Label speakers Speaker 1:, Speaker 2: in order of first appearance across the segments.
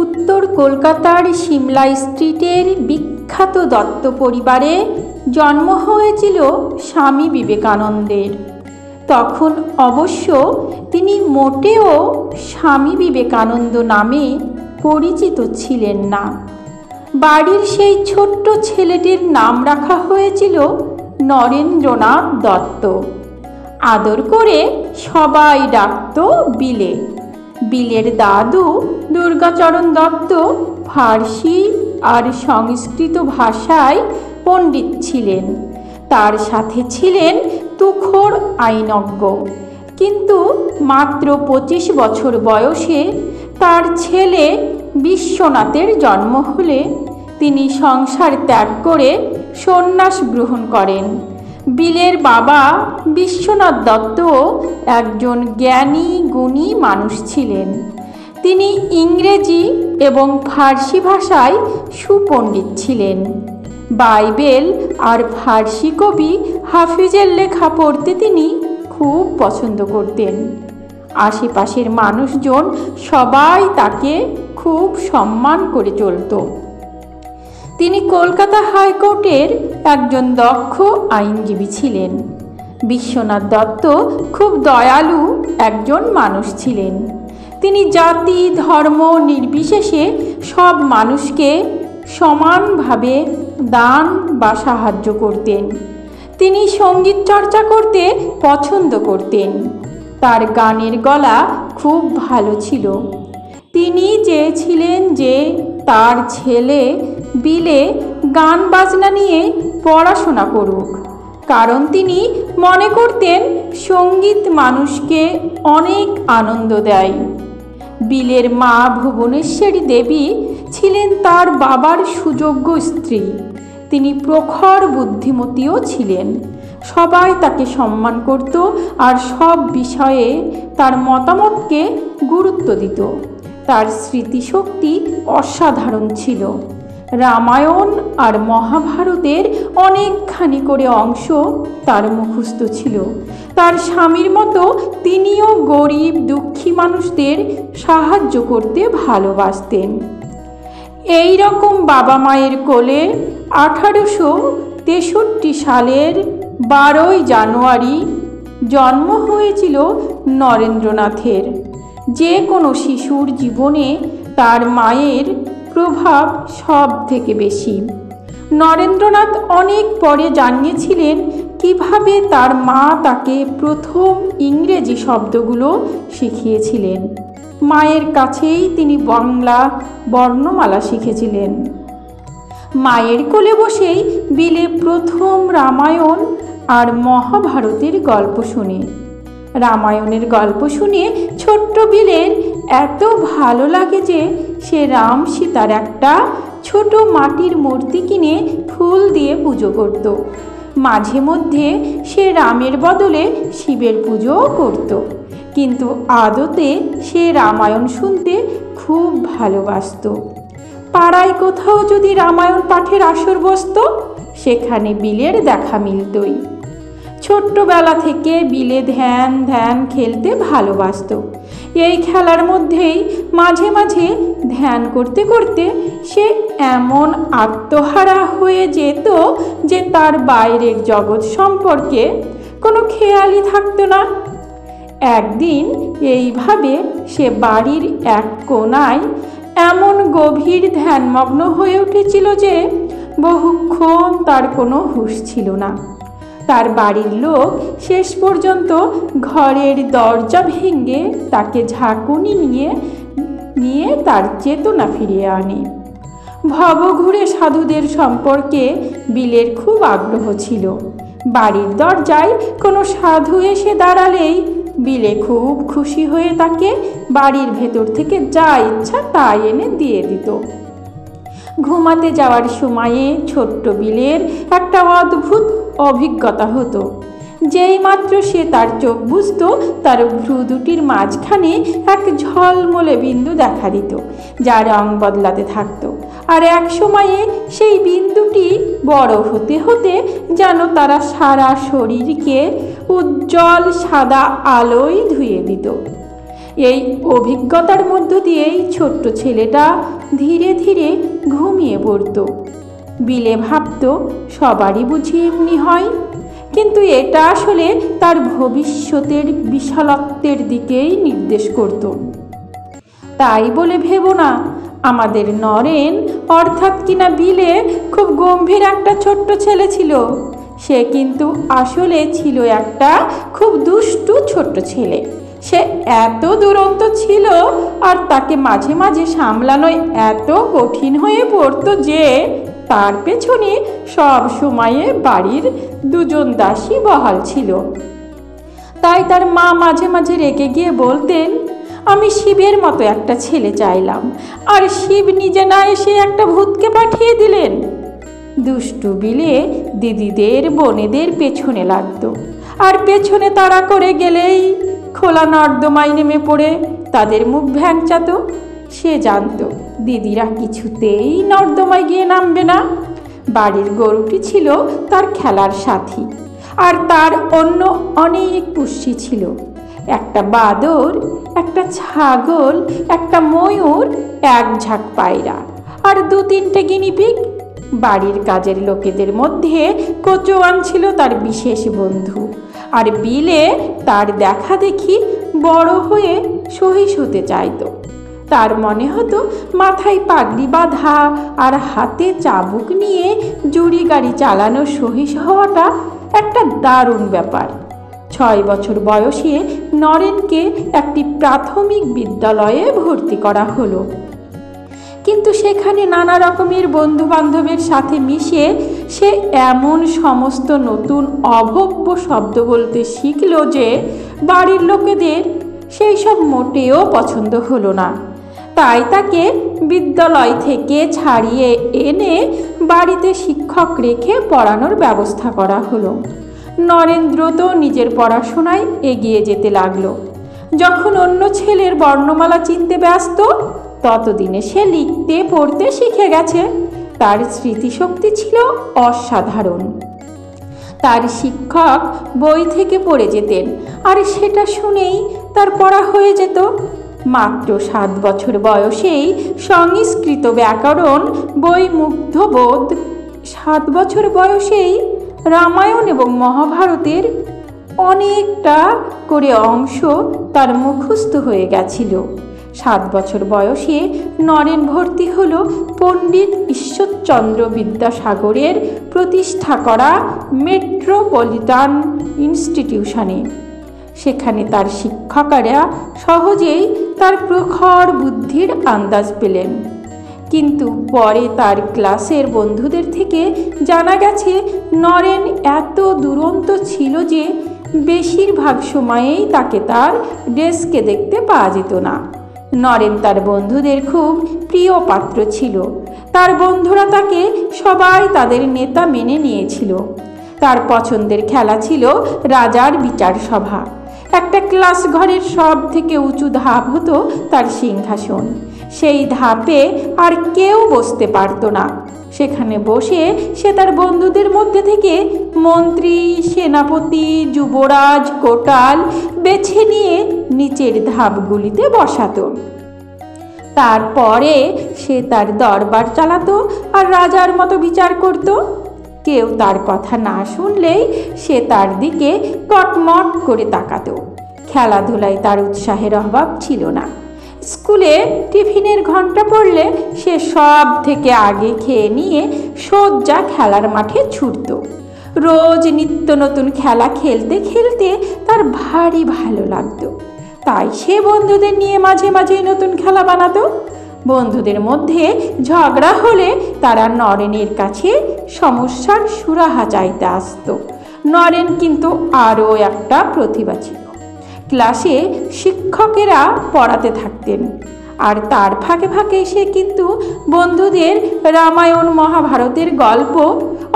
Speaker 1: উত্তর কলকাতার সিমলা স্ট্রিটের বিখ্যাত দত্ত পরিবারে জন্ম হয়েছিল স্বামী বিবেকানন্দের। তখন অবশ্য তিনি মোটেও স্বামী বিবেকানন্দ নামে পরিচিত ছিলেন না। বাড়ির সেই ছোট্ট ছেলেটির নাম রাখা হয়েছিল নরেন্দ্রনাথ দত্ত। আদর করে সবাই ডাকত বিলে। বিলের দাদু দুর্গাচরণ দত্ত ফার্সি আর সংস্কৃত ভাষায় পণ্ডিত ছিলেন। তার সাথে ছিলেন তুখোড় আইনজ্ঞ। কিন্তু মাত্র 25 বছর বয়সে তার ছেলে বিশ্বনাথের জন্ম হলে তিনি সংসার ত্যাগ করে সন্ন্যাস গ্রহণ করেন। বিলের বাবা বিশ্বনাথ দত্ত একজন জ্ঞানী গুণী মানুষ ছিলেন। তিনি ইংরেজি এবং ফার্সি ভাষায় সুপণ্ডিত ছিলেন। বাইবেল আর ফার্সি কবি হাফিজের লেখা পড়তে তিনি খুব পছন্দ করতেন। আশেপাশের মানুষজন সবাই তাকে খুব সম্মান করে চলত। তিনি কলকাতা হাইকোর্টের একজন দক্ষ আইনজীবী ছিলেন। বিশ্বনাথ দত্ত খুব দয়ালু একজন মানুষ ছিলেন। তিনি জাতি ধর্ম নির্বিশেষে সব মানুষকে সমানভাবে দান বা সাহায্য করতেন। তিনি সঙ্গীত চর্চা করতে পছন্দ করতেন। তার গানের গলা খুব ভালো ছিল। তিনি চেয়েছিলেন যে তার ছেলে বিলে গান বাজনা নিয়ে পড়াশোনা করুক, কারণ তিনি মনে করতেন সঙ্গীত মানুষকে অনেক আনন্দ দেয়। বিলের মা ভুবনেশ্বরী দেবী ছিলেন তার বাবার সুযোগ্য স্ত্রী। তিনি প্রখর বুদ্ধিমতীও ছিলেন। সবাই তাকে সম্মান করত আর সব বিষয়ে তার মতামতকে গুরুত্ব দিত। তার স্মৃতিশক্তি অসাধারণ ছিল। রামায়ণ আর মহাভারতের অনেকখানি করে অংশ তার মুখস্থ ছিল। তার স্বামীর মতো তিনিও গরিব দুঃখী মানুষদের সাহায্য করতে ভালোবাসতেন। এই রকম বাবা মায়ের কোলে 1863 সালের 12 জানুয়ারি জন্ম হয়েছিল নরেন্দ্রনাথের। যে কোনো শিশুর জীবনে তার মায়ের প্রভাব সব থেকে বেশি। নরেন্দ্রনাথ অনেক পরে জানিয়েছিলেন কিভাবে তার মা তাকে প্রথম ইংরেজি শব্দগুলো শিখিয়েছিলেন। মায়ের কাছেই তিনি বাংলা বর্ণমালা শিখেছিলেন। মায়ের কোলে বসেই বিলে প্রথম রামায়ণ আর মহাভারতের গল্প শুনে। রামায়ণের গল্প শুনে ছোট্ট বিলের এত ভালো লাগে যে সে রাম সীতার একটা ছোট মাটির মূর্তি কিনে ফুল দিয়ে পুজো করত। মাঝে মধ্যে সে রামের বদলে শিবের পুজোও করত। কিন্তু আদতে সে রামায়ণ শুনতে খুব ভালোবাসত। পাড়ায় কোথাও যদি রামায়ণ পাঠের আসর বসত, সেখানে বিলের দেখা মিলতই। ছোট্টবেলা থেকে বিলে ধ্যান খেলতে ভালোবাসত। এই খেলার মধ্যেই মাঝে মাঝে ধ্যান করতে করতে সে এমন আত্মহারা হয়ে যেত যে তার বাইরের জগৎ সম্পর্কে কোনো খেয়ালই থাকতো না। একদিন এইভাবে সে বাড়ির এক কোণায় এমন গভীর ধ্যানমগ্ন হয়ে উঠেছিল যে বহুক্ষণ তার কোনো হুঁশ ছিল না। তার বাড়ির লোক শেষ পর্যন্ত ঘরের দরজা ভেঙে তাকে ঝাঁকুনি নিয়ে তার চেতনা ফিরিয়ে আনে। ভবঘুরে সাধুদের সম্পর্কে বিলের খুব আগ্রহ ছিল। বাড়ির দরজায় কোনো সাধু এসে দাঁড়ালেই বিলে খুব খুশি হয়ে তাকে বাড়ির ভেতর থেকে যা ইচ্ছা তাই এনে দিয়ে দিত। ঘুমাতে যাওয়ার সময়ে ছোট্ট বিলের একটা অদ্ভুত অভিজ্ঞতা হতো। যেই মাত্র সে তার চোখ বুঝত, তার ভ্রু দুটির মাঝখানে এক ঝলমলে বিন্দু দেখা দিত, যা রং বদলাতে থাকতো। আর এক সময়ে সেই বিন্দুটি বড় হতে হতে যেন তারা সারা শরীরকে উজ্জ্বল সাদা আলোয় ধুয়ে দিত। এই অভিজ্ঞতার মধ্য দিয়েই ছোট্ট ছেলেটা ধীরে ধীরে ঘুমিয়ে পড়ত। বিলে ভাবত সবারই বুঝি এমনি হয়, কিন্তু এটা আসলে তার ভবিষ্যতের বিশালত্বের দিকেই নির্দেশ করত। তাই বলে ভেবো না আমাদের নরেন অর্থাৎ কিনা বিলে খুব গম্ভীর একটা ছোট্ট ছেলে ছিল। সে কিন্তু আসলে ছিল একটা খুব দুষ্টু ছোট্ট ছেলে। সে এত দুরন্ত ছিল আর তাকে মাঝে মাঝে সামলানোই এত কঠিন হয়ে পড়তো যে তার পেছনে সব সময়ে বাড়ির দুজন দাসী বহাল ছিল। তাই তার মা মাঝে মাঝে রেগে গিয়ে বলতেন, আমি শিবের মতো একটা ছেলে চাইলাম, আর শিব নিজে না এসে একটা ভূতকে পাঠিয়ে দিলেন। দুষ্টু বিলে দিদিদের বোনেদের পেছনে লাগতো, আর পেছনে তাড়া করে গেলেই খোলা নর্দমায় নেমে পড়ে তাদের মুখ ভ্যাংচাত। সে জানতো দিদিরা কিছুতেই নর্দমায় গিয়ে নামবে না। বাড়ির গরুটি ছিল তার খেলার সাথী, আর তার অন্য অনেক পুষ্যি ছিল, একটা বাদর, একটা ছাগল, একটা ময়ূর, এক ঝাঁক পায়রা, আর 2-3টে গিনিপিগ। বাড়ির কাজের লোকেদের মধ্যে কোচোয়ান ছিল তার বিশেষ বন্ধু, আর বিলে তার দেখা দেখি বড় হয়ে সহিস হতে চাইত। তার মনে হতো মাথায় পাগড়ি বাঁধা আর হাতে চাবুক নিয়ে জুড়ি গাড়ি চালানো সহিস হওয়াটা একটা দারুণ ব্যাপার। 6 বছর বয়সে নরেনকে একটি প্রাথমিক বিদ্যালয়ে ভর্তি করা হলো, কিন্তু সেখানে নানা রকমের বন্ধু বান্ধবের সাথে মিশে সে এমন সমস্ত নতুন অভব্য শব্দ বলতে শিখল যে বাড়ির লোকেদের সেই সব মোটেও পছন্দ হলো না। তাই তাকে বিদ্যালয় থেকে ছাড়িয়ে এনে বাড়িতে শিক্ষক রেখে পড়ানোর ব্যবস্থা করা হলো। নরেন্দ্র তো নিজের পড়াশোনায় এগিয়ে যেতে লাগলো। যখন অন্য ছেলের বর্ণমালা চিনতে ব্যস্ত, ততদিনে সে লিখতে পড়তে শিখে গেছে। তার স্মৃতিশক্তি ছিল অসাধারণ। তার শিক্ষক বই থেকে পড়ে যেতেন, আর সেটা শুনেই তার পড়া হয়ে যেত। মাত্র 7 বছর বয়সেই সংস্কৃত ব্যাকরণ বই মুগ্ধবোধ, 7 বছর বয়সেই রামায়ণ এবং মহাভারতের অনেকটা করে অংশ তার মুখস্থ হয়ে গেছিল। 7 বছর বয়সে নরেন ভর্তি হলো পণ্ডিত ঈশ্বরচন্দ্র বিদ্যাসাগরের প্রতিষ্ঠা করা মেট্রোপলিটান ইনস্টিটিউশনে। সেখানে তার শিক্ষকেরা সহজেই তার প্রখর বুদ্ধির আন্দাজ পেলেন, কিন্তু পরে তার ক্লাসের বন্ধুদের থেকে জানা গেছে নরেন এত দুরন্ত ছিল যে বেশিরভাগ সময়েই তাকে তার ডেস্কে দেখতে পাওয়া যেত না। নরেন তার বন্ধুদের খুব প্রিয় পাত্র ছিল। তার বন্ধুরা তাকে সবাই তাদের নেতা মেনে নিয়েছিল। তার পছন্দের খেলা ছিল রাজার বিচার সভা। একটা ক্লাস ঘরের সব থেকে উঁচু ধাপ হতো তার সিংহাসন। সেই ধাপে আর কেউ বসতে পারত না। সেখানে বসে সে তার বন্ধুদের মধ্যে থেকে মন্ত্রী, সেনাপতি, যুবরাজ, কোটাল বেছে নিয়ে নিচের ধাপগুলিতে বসাতো। তারপরে সে তার দরবার চালাতো আর রাজার মতো বিচার করত। কেউ তার কথা না শুনলেই সে তার দিকে কটমট করে তাকাতো। খেলাধুলায় তার উৎসাহের অভাব ছিল না। স্কুলে টিফিনের ঘন্টা পড়লে সে সব থেকে আগে খেয়ে নিয়ে সোজা খেলার মাঠে ছুটত। রোজ নিত্য নতুন খেলা খেলতে খেলতে তার ভারী ভালো লাগতো। তাই সে বন্ধুদের নিয়ে মাঝে মাঝে নতুন খেলা বানাতো। বন্ধুদের মধ্যে ঝগড়া হলে তারা নরেনের কাছে সমস্যার সুরাহা চাইতে আসতো। নরেন কিন্তু আরও একটা প্রতিভা ছিল। ক্লাসে শিক্ষকেরা পড়াতে থাকতেন, আর তার ফাঁকে ফাঁকে সে কিন্তু বন্ধুদের রামায়ণ মহাভারতের গল্প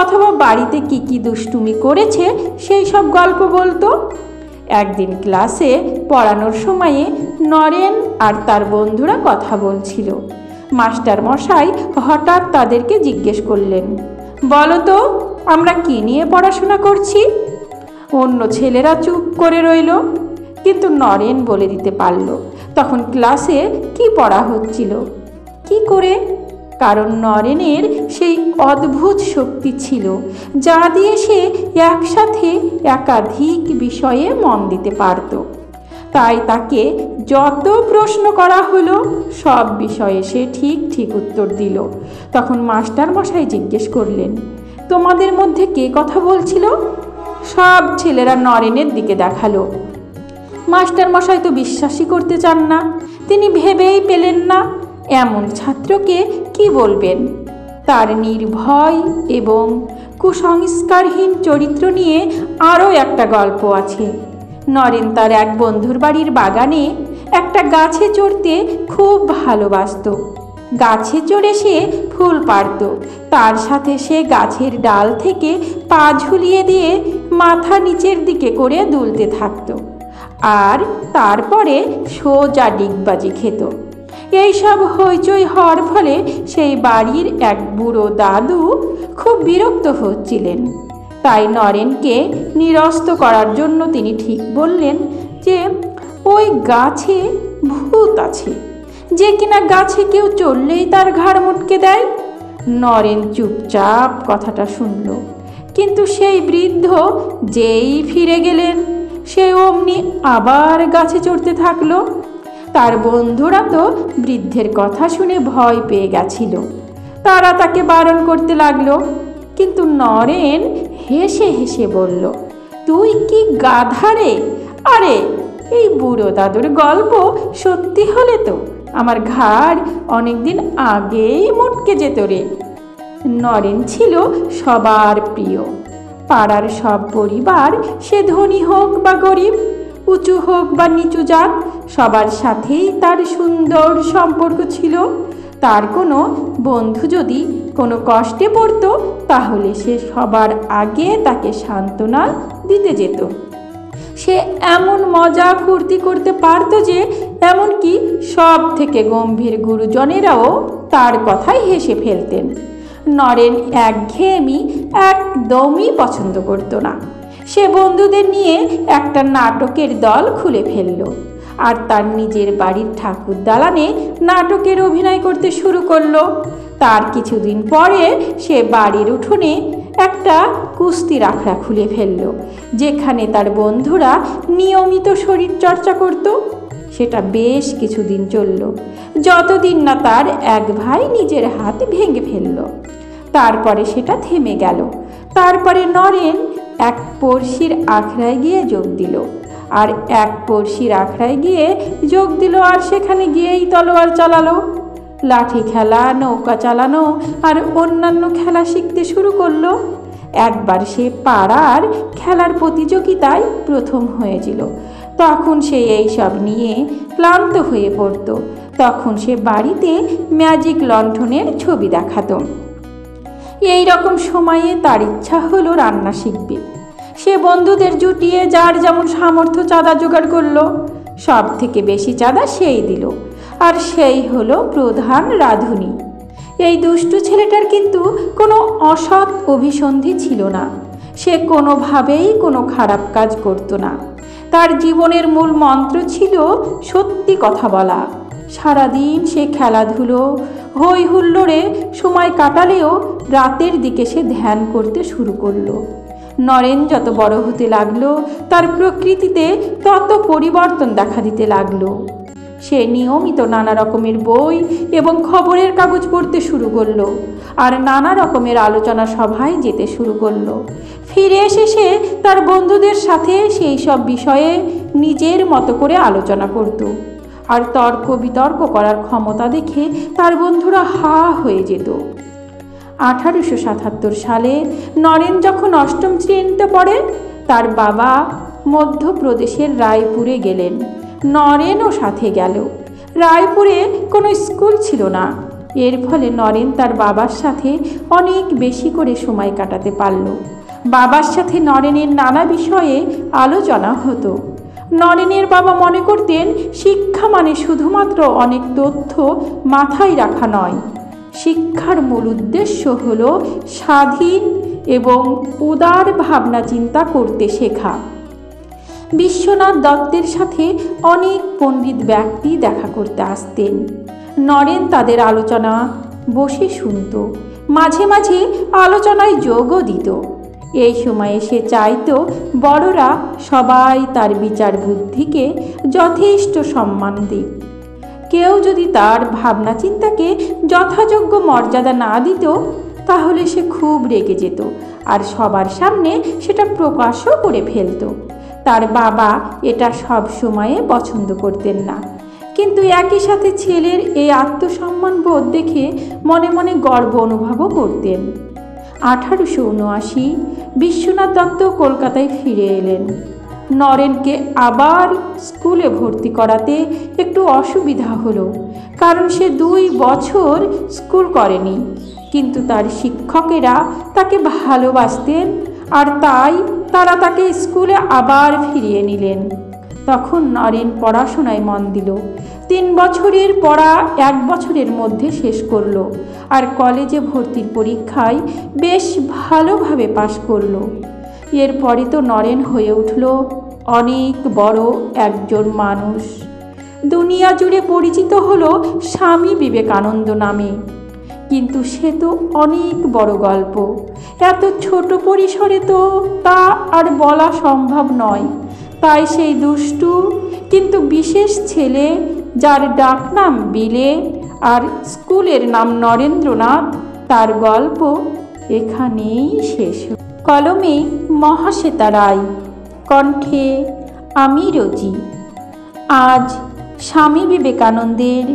Speaker 1: অথবা বাড়িতে কি কি দুষ্টুমি করেছে সেই সব গল্প বলতো। একদিন ক্লাসে পড়ানোর সময়ে নরেন আর তার বন্ধুরা কথা বলছিল। মাস্টার মশাই হঠাৎ তাদেরকে জিজ্ঞেস করলেন, বলো তো আমরা কি নিয়ে পড়াশোনা করছি? অন্য ছেলেরা চুপ করে রইল, কিন্তু নরেন বলে দিতে পারল, তখন ক্লাসে কি পড়া হচ্ছিল। কি করে? কারণ নরেনের সেই অদ্ভুত শক্তি ছিল যা দিয়ে সে একসাথে একাধিক বিষয়ে মন দিতে পারত। তাই তাকে যত প্রশ্ন করা হলো সব বিষয়ে সে ঠিক ঠিক উত্তর দিল। তখন মাস্টার মশাই জিজ্ঞেস করলেন, তোমাদের মধ্যে কে কথা বলছিল? সব ছেলেরা নরেনের দিকে দেখালো। মাস্টার মশাই তো বিশ্বাসই করতে চান না। তিনি ভেবেই পেলেন না এমন ছাত্রকে কি বলবেন। তার নির্ভয় এবং কুসংস্কারহীন চরিত্র নিয়ে আরও একটা গল্প আছে। নরেন তার এক বন্ধুর বাড়ির বাগানে একটা গাছে চড়তে খুব ভালোবাসত। গাছে চড়ে সে ফুল পাড়ত, তার সাথে সে গাছের ডাল থেকে পা ঝুলিয়ে দিয়ে মাথা নিচের দিকে করে দুলতে থাকত, আর তারপরে সোজা ডিগবাজি খেত। এইসব হইচই হওয়ার ফলে সেই বাড়ির এক বুড়ো দাদু খুব বিরক্ত হচ্ছিলেন। তাই নরেনকে নিরস্ত করার জন্য তিনি ঠিক বললেন যে ওই গাছে ভূত আছে, যে কিনা গাছে কেউ চললেই তার ঘাড় মটকে দেয়। নরেন চুপচাপ কথাটা শুনল, কিন্তু সেই বৃদ্ধ যেই ফিরে গেলেন সে অমনি আবার গাছে চড়তে থাকলো। তার বন্ধুরা তো বৃদ্ধের কথা শুনে ভয় পেয়ে গেছিল। তারা তাকে বারণ করতে লাগলো, কিন্তু নরেন হেসে হেসে বলল, তুই কি গাধা রে? আরে এই বুড়ো দাদুর গল্প সত্যি হলে তো আমার ঘাড় অনেকদিন আগেই মটকে যেত রে। নরেন ছিল সবার প্রিয়। পাড়ার সব পরিবার, সে ধনী হোক বা গরিব, উঁচু হোক বা নিচু জাত, সবার সাথেই তার সুন্দর সম্পর্ক ছিল। তার কোনো বন্ধু যদি কোনো কষ্টে পড়ত তাহলে সে সবার আগে তাকে সান্ত্বনা দিতে যেত। সে এমন মজা ফুর্তি করতে পারত যে এমনকি সব থেকে গম্ভীর গুরুজনেরাও তার কথায় হেসে ফেলতেন। নরেন একঘেয়েমি একদমই পছন্দ করত না। সে বন্ধুদের নিয়ে একটা নাটকের দল খুলে ফেলল, আর তার নিজের বাড়ির ঠাকুর দালানে নাটকের অভিনয় করতে শুরু করলো। তার কিছুদিন পরে সে বাড়ির উঠোনে একটা কুস্তির আখড়া খুলে ফেলল, যেখানে তার বন্ধুরা নিয়মিত শরীর চর্চা করত। সেটা বেশ কিছুদিন চলল, যতদিন না তার এক ভাই নিজের হাত ভেঙে ফেলল। তারপরে সেটা থেমে গেল। তারপরে নরেন এক পড়শির আখড়ায় গিয়ে যোগ দিল, আর এক পড়শির আখড়ায় গিয়ে যোগ দিল, আর সেখানে গিয়েই তলোয়ার চালালো, লাঠি খেলা, নৌকা চালানো আর অন্যান্য খেলা শিখতে শুরু করলো। একবার সে পাড়ার খেলার প্রতিযোগিতায় প্রথম হয়েছিল। তখন সে এইসব নিয়ে ক্লান্ত হয়ে পড়ত। তখন সে বাড়িতে ম্যাজিক লণ্ঠনের ছবি দেখাতো। এই রকম সময়ে তার ইচ্ছা হলো রান্না শিখবে। সে বন্ধুদের জুটিয়ে যার যেমন সামর্থ্য চাঁদা জোগাড় করলো। সব থেকে বেশি চাঁদা সেই দিল, আর সেই হলো প্রধান রাঁধুনি। এই দুষ্টু ছেলেটার কিন্তু কোনো অসৎ অভিসন্ধি ছিল না। সে কোনোভাবেই কোনো খারাপ কাজ করত না। তার জীবনের মূল মন্ত্র ছিল সত্যি কথা বলা। সারাদিন সে খেলাধুলো, হই হুল্লোড়ে সময় কাটালেও রাতের দিকে সে ধ্যান করতে শুরু করলো। নরেন যত বড় হতে লাগলো তার প্রকৃতিতে তত পরিবর্তন দেখা দিতে লাগলো। সে নিয়মিত নানা রকমের বই এবং খবরের কাগজ পড়তে শুরু করলো, আর নানা রকমের আলোচনা সভায় যেতে শুরু করলো। ফিরে এসে সে তার বন্ধুদের সাথে সেই সব বিষয়ে নিজের মতো করে আলোচনা করত, আর তর্ক বিতর্ক করার ক্ষমতা দেখে তার বন্ধুরা হা হয়ে যেত। 1877 সালে নরেন যখন অষ্টম শ্রেণীতে পড়ে, তার বাবা মধ্যপ্রদেশের রায়পুরে গেলেন। নরেনও সাথে গেল। রায়পুরে কোনো স্কুল ছিল না। এর ফলে নরেন তার বাবার সাথে অনেক বেশি করে সময় কাটাতে পারল। বাবার সাথে নরেনের নানা বিষয়ে আলোচনা হতো। নরেনের বাবা মনে করতেন শিক্ষা মানে শুধুমাত্র অনেক তথ্য মাথায় রাখা নয়। শিক্ষার মূল উদ্দেশ্য হলো স্বাধীন এবং উদার ভাবনা চিন্তা করতে শেখা। বিশ্বনাথ দত্তের সাথে অনেক পণ্ডিত ব্যক্তি দেখা করতে আসতেন। নরেন তাদের আলোচনা বসে শুনত, মাঝে মাঝে আলোচনায় যোগও দিত। এই সময়ে সে চাইতো বড়রা সবাই তার বিচার বুদ্ধিকে যথেষ্ট সম্মান দিক। কেউ যদি তার ভাবনা চিন্তাকে যথাযোগ্য মর্যাদা না দিত তাহলে সে খুব রেগে যেত আর সবার সামনে সেটা প্রকাশও করে ফেলত। তার বাবা এটা সব সময়ে পছন্দ করতেন না, কিন্তু একই সাথে ছেলের এই আত্মসম্মান বোধ দেখে মনে মনে গর্ব অনুভবও করতেন। 1879 বিশ্বনাথ দত্ত কলকাতায় ফিরে এলেন। নরেনকে আবার স্কুলে ভর্তি করাতে একটু অসুবিধা হলো, কারণ সে 2 বছর স্কুল করেনি। কিন্তু তার শিক্ষকেরা তাকে ভালোবাসতেন আর তাই তারা তাকে স্কুলে আবার ফিরিয়ে নিলেন। তখন নরেন পড়াশোনায় মন দিল। 3 বছরের পড়া 1 বছরের মধ্যে শেষ করলো আর কলেজে ভর্তির পরীক্ষায় বেশ ভালোভাবে পাশ করলো। এরপরে তো নরেন হয়ে উঠল অনেক বড় একজন মানুষ। দুনিয়া জুড়ে পরিচিত হলো স্বামী বিবেকানন্দ নামে। কিন্তু সে তো অনেক বড় গল্প, এত ছোট পরিসরে তো তা আর বলা সম্ভব নয়। তাই সেই দুষ্টু কিন্তু বিশেষ ছেলে, যার ডাকনাম বিলে আর স্কুলের নাম নরেন্দ্রনাথ, তার গল্প এখানেই শেষ। কলমে মহাশ্বেতা রায়, কণ্ঠে আমি রোজি। আজ স্বামী বিবেকানন্দের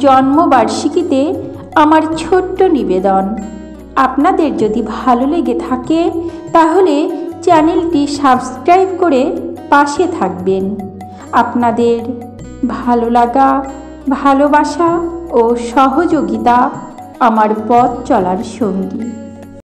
Speaker 1: জন্মবার্ষিকীতে আমার ছোট্ট নিবেদন, আপনাদের যদি ভালো লেগে থাকে তাহলে চ্যানেলটি সাবস্ক্রাইব করে পাশে থাকবেন। আপনাদের ভালো লাগা, ভালোবাসা ও সহযোগিতা আমার পথ চলার সঙ্গী।